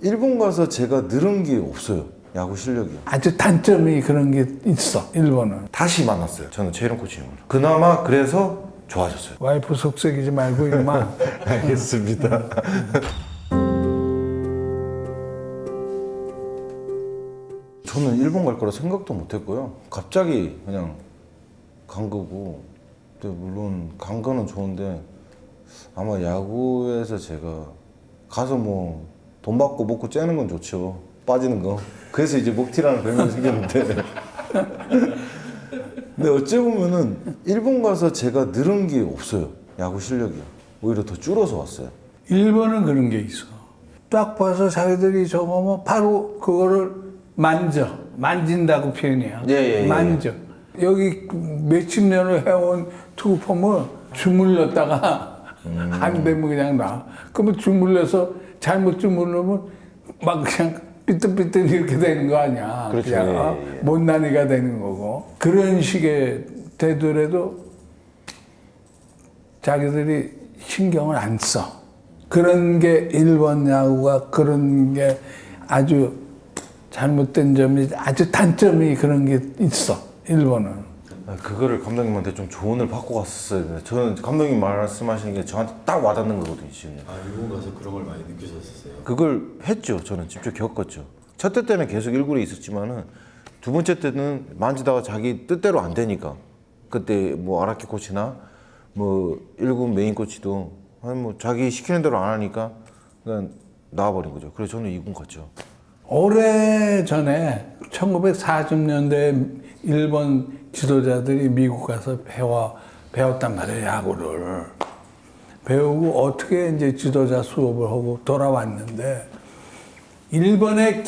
일본 가서 제가 늘은 게 없어요. 야구 실력이요. 아주 단점이 그런 게 있어, 일본은. 다시 만났어요. 저는 최일원 코치님을. 그나마 그래서 좋아졌어요. 와이프 속썩이지 말고 임마. 알겠습니다. 저는 일본 갈 거라 생각도 못 했고요. 갑자기 그냥 간 거고. 근데 물론 간 거는 좋은데 아마 야구에서 제가 가서 뭐 돈 받고 먹고 째는 건 좋죠. 빠지는 거. 그래서 이제 목티라는 별명이 생겼는데. 근데 어찌 보면은 일본 가서 제가 늘은 게 없어요. 야구 실력이요. 오히려 더 줄어서 왔어요. 일본은 그런 게 있어. 딱 봐서 자기들이 저거 뭐 바로 그거를 만진다고 표현해요. 예. 만져. 여기 몇십 년을 해온 투구폼을 주물렀다가 안 되면 그냥 놔. 그러면 주물러서 잘못 주물르면 막 그냥 삐뚤삐뚤 이렇게 되는 거 아니야. 그렇죠. 그냥 못난이가 되는 거고. 그런 식의 되더라도 자기들이 신경을 안 써. 그런 게 일본 야구가 그런 게 아주 잘못된 점이 아주 단점이 그런 게 있어. 일본은. 그거를 감독님한테 좀 조언을 받고 갔었어요. 저는 감독님 말씀하시는 게 저한테 딱 와닿는 거거든요, 지금. 아, 일본 가서 그런 걸 많이 느끼셨었어요? 그걸 했죠. 저는 직접 겪었죠. 첫 때 때는 계속 1군에 있었지만은 두 번째 때는 만지다가 자기 뜻대로 안 되니까 그때 뭐 아라키 코치나 뭐 1군 메인 코치도 아니 뭐 자기 시키는 대로 안 하니까 그냥 나와버린 거죠. 그래서 저는 2군 갔죠. 오래전에 1940년대 일본 지도자들이 미국 가서 배웠단 말이에요, 야구를. 배우고 어떻게 이제 지도자 수업을 하고 돌아왔는데, 일본의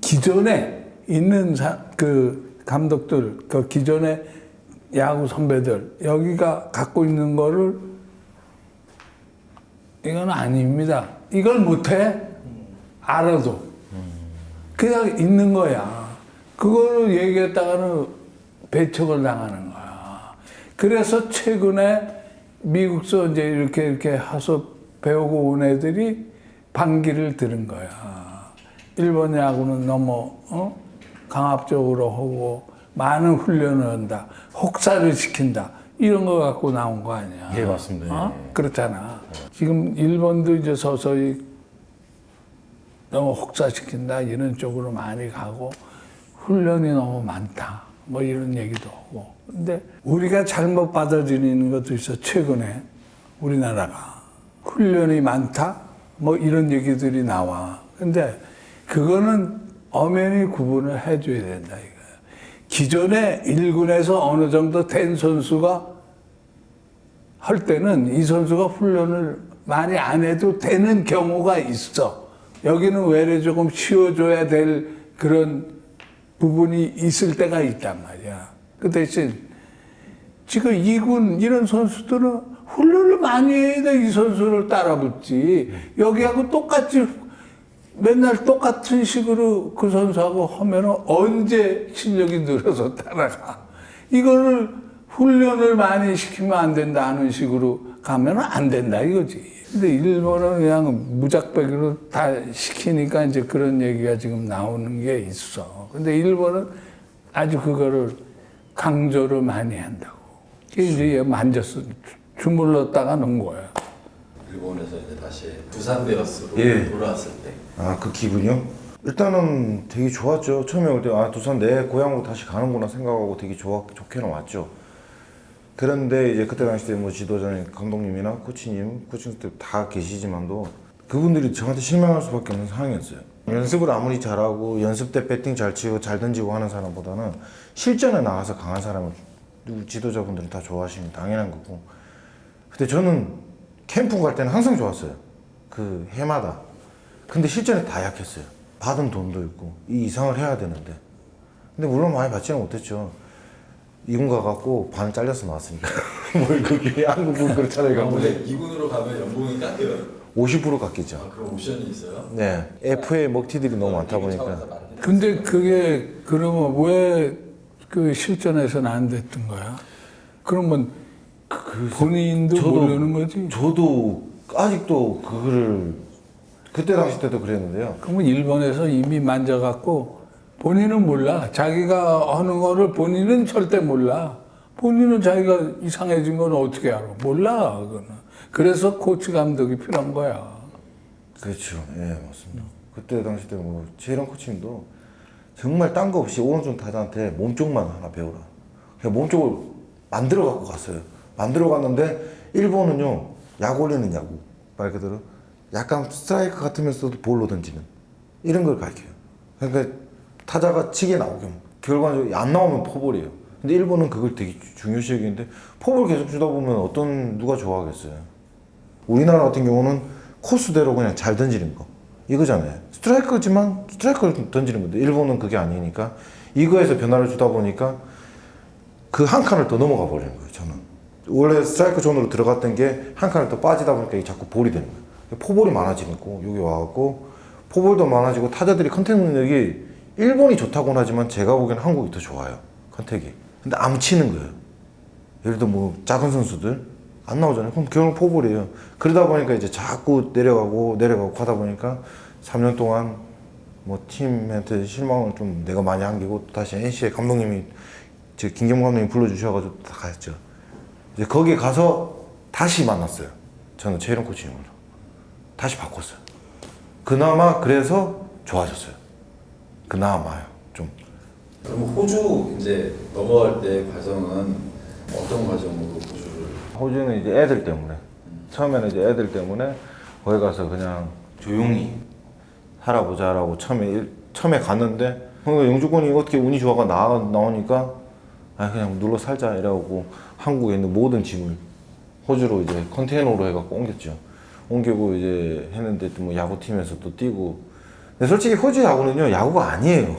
기존에 있는 그 감독들, 그 기존의 야구 선배들, 여기가 갖고 있는 거를 이건 아닙니다. 이걸 못해? 알아도. 그냥 있는 거야. 그거를 얘기했다가는 배척을 당하는 거야. 그래서 최근에 미국서 이제 이렇게 해서 배우고 온 애들이 반기를 들은 거야. 일본 야구는 너무 강압적으로 하고 많은 훈련을 한다. 혹사를 시킨다. 이런 거 갖고 나온 거 아니야. 예, 맞습니다. 그렇잖아. 지금 일본도 이제 서서히 너무 혹사시킨다 이런 쪽으로 많이 가고 훈련이 너무 많다 뭐 이런 얘기도 하고. 근데 우리가 잘못 받아들이는 것도 있어. 최근에 우리나라가 훈련이 많다 뭐 이런 얘기들이 나와. 근데 그거는 엄연히 구분을 해줘야 된다 이거야. 기존에 1군에서 어느 정도 된 선수가 할 때는 이 선수가 훈련을 많이 안 해도 되는 경우가 있어. 여기는 외래 조금 쉬어줘야 될 그런 부분이 있을 때가 있단 말이야. 그 대신 지금 2군 이런 선수들은 훈련을 많이 해야 돼. 이 선수를 따라붙지. 여기하고 똑같이 맨날 똑같은 식으로 그 선수하고 하면은 언제 실력이 늘어서 따라가. 이거를 훈련을 많이 시키면 안 된다 하는 식으로 가면은 안 된다 이거지. 근데 일본은 그냥 무작백으로 다 시키니까 이제 그런 얘기가 지금 나오는 게 있어. 근데 일본은 아주 그거를 강조를 많이 한다고. 이제 만졌어. 주물렀다가 놓은 거야. 일본에서 이제 다시 두산 베어스로 예. 돌아왔을 때. 아, 그 기분이요? 일단은 되게 좋았죠. 처음에 올 때, 아, 두산 내 고향으로 다시 가는구나 생각하고 되게 좋게는 왔죠. 그런데 이제 그때 당시 때 뭐 지도자님, 감독님이나 코치님, 코칭들 다 계시지만도 그분들이 저한테 실망할 수밖에 없는 상황이었어요. 연습을 아무리 잘하고 연습 때 배팅 잘 치고 잘 던지고 하는 사람보다는 실전에 나가서 강한 사람을 지도자분들은 다 좋아하시면 당연한 거고. 근데 저는 캠프 갈 때는 항상 좋았어요. 그 해마다. 근데 실전에 다 약했어요. 받은 돈도 있고 이 이상을 해야 되는데. 근데 물론 많이 받지는 못했죠. 2군 가갖고 반 잘려서 나왔으니까. 뭘 그게 한국은 그렇잖아요. 원래 2군으로 가면 연봉이 깎여요? 50% 깎이죠. 아, 그럼 옵션이 있어요? 네. F에 먹튀들이 너무 많다 보니까. 근데 그게 그러면 왜 그 실전에서는 안 됐던 거야? 그러면 본인도 모르는 거지? 저도 아직도 그거를 그때 당시 때도 그랬는데요. 그러면 일본에서 이미 만져갖고 본인은 몰라. 자기가 하는 거를 본인은 절대 몰라. 본인은 자기가 이상해진 건 어떻게 알아? 몰라, 그거는. 그래서 코치 감독이 필요한 거야. 그렇죠. 예, 맞습니다. 그때 당시 때 뭐 최일원 코치님도 정말 딴 거 없이 오른쪽 타자한테 몸쪽만 하나 배우라. 그냥 몸쪽을 만들어 갖고 갔어요. 만들어 갔는데 일본은요 야구 올리는 야구 말 그대로 약간 스트라이크 같으면서도 볼로 던지는 이런 걸 가르쳐요. 그러니까 타자가 치게 나오게 결과적으로 안 나오면 포볼이에요. 근데 일본은 그걸 되게 중요시 여기는데 포볼 계속 주다 보면 어떤 누가 좋아하겠어요. 우리나라 같은 경우는 코스대로 그냥 잘 던지는 거 이거잖아요. 스트라이크지만 스트라이크를 던지는 건데 일본은 그게 아니니까 이거에서 변화를 주다 보니까 그 한 칸을 더 넘어가 버리는 거예요. 저는 원래 스트라이크 존으로 들어갔던 게 한 칸을 더 빠지다 보니까 이게 자꾸 볼이 되는 거예요. 포볼이 많아지고 여기 와갖고 포볼도 많아지고 타자들이 컨택 능력이 일본이 좋다고는 하지만 제가 보기엔 한국이 더 좋아요. 컨택이. 근데 안 치는 거예요. 예를 들어 뭐 작은 선수들 안 나오잖아요. 그럼 결국 포볼이에요. 그러다 보니까 이제 자꾸 내려가고 하다 보니까 3년 동안 뭐 팀한테 실망을 좀 내가 많이 안기고 다시 NC의 감독님이 저 김경문 감독님 불러주셔가지고 다 갔죠. 이제 거기 가서 다시 만났어요. 저는 최일원 코치님으로 다시 바꿨어요. 그나마 그래서 좋아졌어요. 그나마요 좀. 그럼 호주 이제 넘어갈 때 과정은 어떤 과정으로 호주를? 호주는 이제 애들 때문에 처음에는 이제 애들 때문에 거기 가서 그냥 조용히 살아보자라고 처음에 갔는데 영주권이 어떻게 운이 좋아가 나오니까 아 그냥 눌러 살자 이래갖고 한국에 있는 모든 짐을 호주로 이제 컨테이너로 해갖고 옮겼죠. 옮기고 이제 했는데 또 뭐 야구팀에서 또 뛰고. 근데 솔직히 호주 야구는요 야구가 아니에요.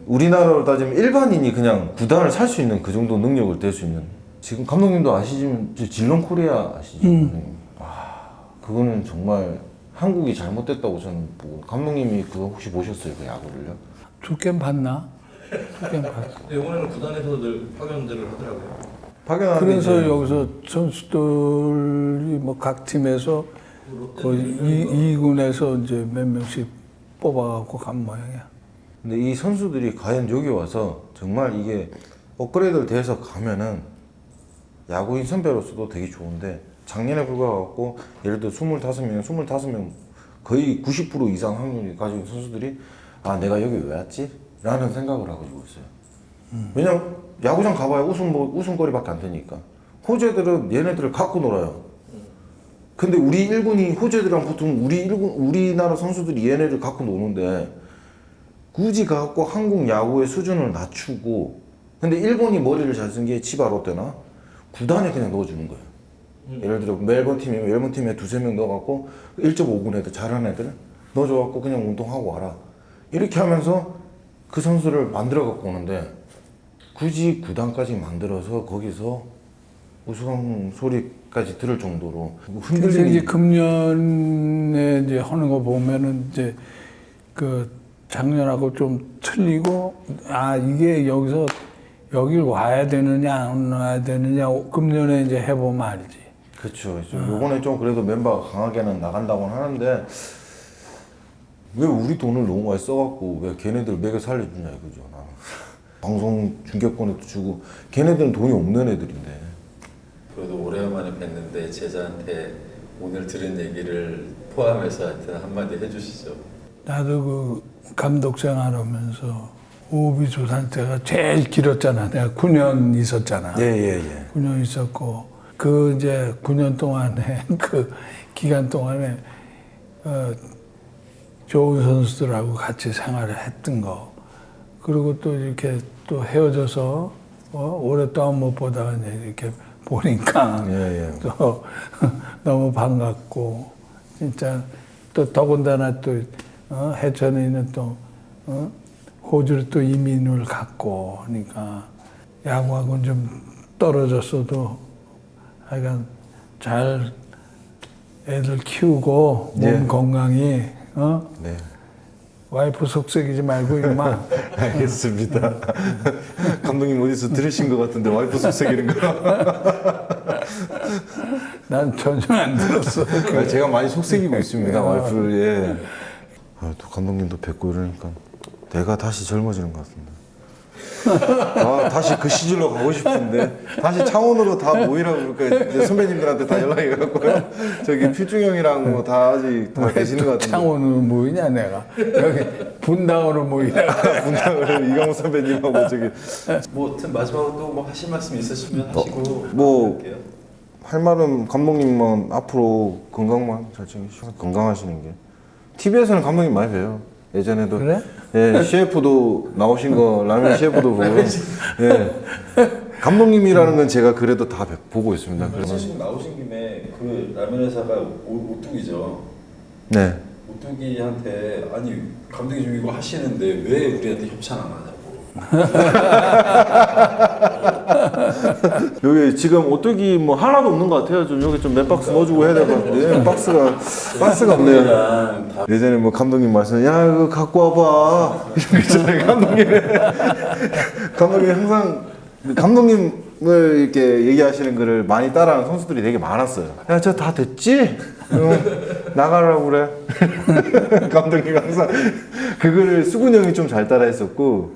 우리나라로 따지면 일반인이 그냥 구단을 살 수 있는 그 정도 능력을 될 수 있는. 지금 감독님도 아시지만 질롱 코리아 아시죠? 그거는 정말 한국이 잘못됐다고 저는 보고. 감독님이 그거 혹시 보셨어요 그 야구를요? 죽긴 봤나? 죽긴 봤어. 이번에는 구단에서도 늘 파견들을 하더라고요. 파견하는데 그래서 이제 여기서 선수들이 뭐 각 팀에서 거의 2군에서 이제 몇 명씩 뽑아갖고 간 모양이야. 근데 이 선수들이 과연 여기 와서 정말 이게 업그레이드를 돼서 가면은 야구인 선배로서도 되게 좋은데 작년에 불과해갖고 예를 들어 25명 거의 90% 이상 확률이 가지고 있는 선수들이 아 내가 여기 왜 왔지? 라는 생각을 하고 있어요. 왜냐면 야구장 가봐야 웃음거리밖에 안 되니까. 호주 애들은 얘네들을 갖고 놀아요. 근데 우리 1군이 호주 애들이랑 붙으면 우리나라 선수들이 얘네를 갖고 노는데 굳이 가갖고 한국 야구의 수준을 낮추고 근데 일본이 머리를 잘 쓴 게 치바 롯데나 구단에 그냥 넣어주는 거예요. 예를 들어 멜번 팀에 두세 명 넣어갖고 1.5군 애들 잘하는 애들 넣어줘갖고 그냥 운동하고 와라. 이렇게 하면서 그 선수를 만들어 갖고 오는데 굳이 구단까지 만들어서 거기서 우스꽝 소리까지 들을 정도로 그래서 이제 흔들리는 금년에 이제 하는 거 보면은 이제 그 작년하고 좀 틀리고 아 이게 여기서 여길 와야 되느냐 안 와야 되느냐 금년에 이제 해보면 알지. 그렇죠. 요번에 좀 그래도 멤버가 강하게는 나간다고는 하는데 왜 우리 돈을 너무 많이 써갖고 왜 걔네들 먹여 살려주냐 이거죠. 나는. 방송 중계권에도 주고 걔네들은 돈이 없는 애들인데. 그래도 오래간만에 뵀는데 제자한테 오늘 들은 얘기를 포함해서 하여튼 한마디 해주시죠. 나도 그 감독 생활하면서 오비 조산 때가 제일 길었잖아. 내가 9년 있었잖아. 예. 9년 있었고 그 이제 9년 동안에 그 기간 동안에 좋은 선수들하고 같이 생활을 했던 거 그리고 또 이렇게 또 헤어져서 오랫동안 못 보다가 이제 이렇게 보니까 예. 또 너무 반갑고 진짜 또 더군다나 또 해천에 있는 또 호주로 또 이민을 갔고 그러니까 야구하고는 좀 떨어졌어도 하여간 잘 애들 키우고 몸 예. 건강히 네. 와이프 속썩이지 말고 임마. 알겠습니다. 감독님 어디서 들으신 것 같은데 와이프 속삭이는 거. 난 전혀 안 들었어. 제가 많이 속삭이고 있습니다, 와이프를. 예. 또 감독님도 뵙고 이러니까 내가 다시 젊어지는 것 같습니다. 다시 그 시절로 가고 싶은데 다시 창원으로 다 모이라고 그러니까 이제 선배님들한테 다 연락이 갔고요. 저기 필중 형이랑 뭐 다 아직 다 계시는 것 같은데. 창원으로 모이냐 내가. 여기 분당으로 모이냐. 분당으로 이강호 선배님하고 저기 뭐 하여튼 마지막으로 또 뭐 하실 말씀 있으시면 하시고 뭐 할게요. 할 말은 감독님만 앞으로 건강만 잘 챙기시고 건강하시는 게. TV에서는 감독님 많이 봬요. 예전에도 그래? 예, CF도 나오신 거 라면 CF도 보고 예. 감독님이라는 건 제가 그래도 다 보고 있습니다. 그래서 지금 나오신 김에 그 라면 회사가 오뚜기죠. 네. 오뚜기한테 아니 감독님 좀 이거 하시는데 왜 우리한테 협찬 안 하냐고. 여기 지금 오뚜기 뭐 하나도 없는 것 같아요. 좀 여기 좀 몇 박스 넣어주고 해야 될 것 같은데 박스가 없네요. 다 예전에 뭐 감독님 말씀, 야 이거 갖고 와봐 이런 거 있잖아요. 감독님 항상 감독님을 이렇게 얘기하시는 거를 많이 따라하는 선수들이 되게 많았어요. 야 저 다 됐지? 나가라고 그래. 감독님 항상 그거를 수근 형이 좀 잘 따라했었고.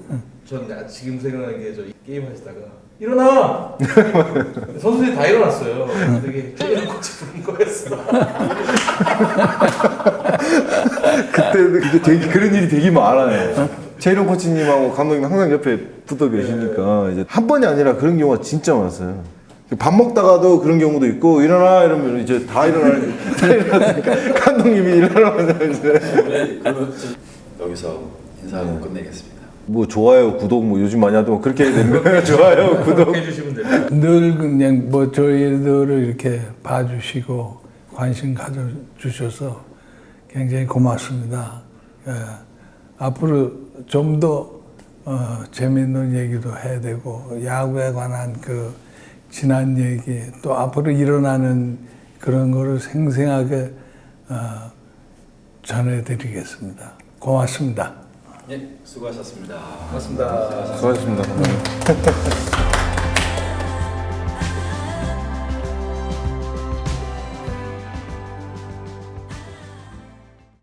전 지금 생각나는 게 저 게임 하시다가 일어나! 선수들이 다 일어났어요. 되게 최일원 코치 부른 거였어. 그때 되게 그런 일이 되게 많아요. 최일원 코치님하고 감독님 항상 옆에 붙어 계시니까 이제 한 번이 아니라 그런 경우가 진짜 많았어요. 밥 먹다가도 그런 경우도 있고 일어나 이러면 이제 다 일어나니까 감독님이 일어나면 이제 그러면 여기서 인사하고 끝내겠습니다. 뭐 좋아요 구독 뭐 요즘 많이 하던 그렇게 해야 되는 거예요. 좋아요 구독 해주시면 됩니다. 늘 그냥 뭐 저희들을 이렇게 봐주시고 관심 가져주셔서 굉장히 고맙습니다. 예. 앞으로 좀 더 재미있는 얘기도 해야 되고 야구에 관한 그 지난 얘기 또 앞으로 일어나는 그런 거를 생생하게 전해드리겠습니다. 고맙습니다. 예, 수고하셨습니다. 고맙습니다. 수고하셨습니다.